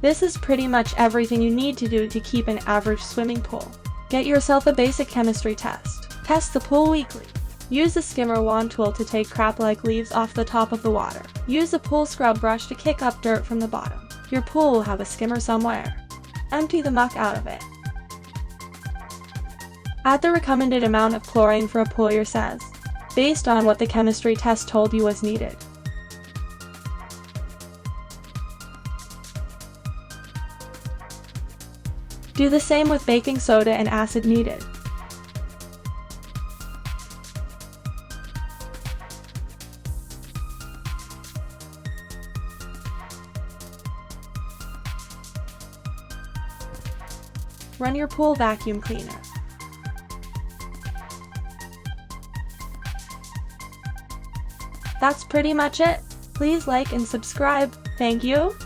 This is pretty much everything you need to do to keep an average swimming pool. Get yourself a basic chemistry test. Test the pool weekly. Use the skimmer wand tool to take crap like leaves off the top of the water. Use a pool scrub brush to kick up dirt from the bottom. Your pool will have a skimmer somewhere. Empty the muck out of it. Add the recommended amount of chlorine for a pool your size, based on what the chemistry test told you was needed. Do the same with baking soda and acid needed. Run your pool vacuum cleaner. That's pretty much it. Please like and subscribe. Thank you.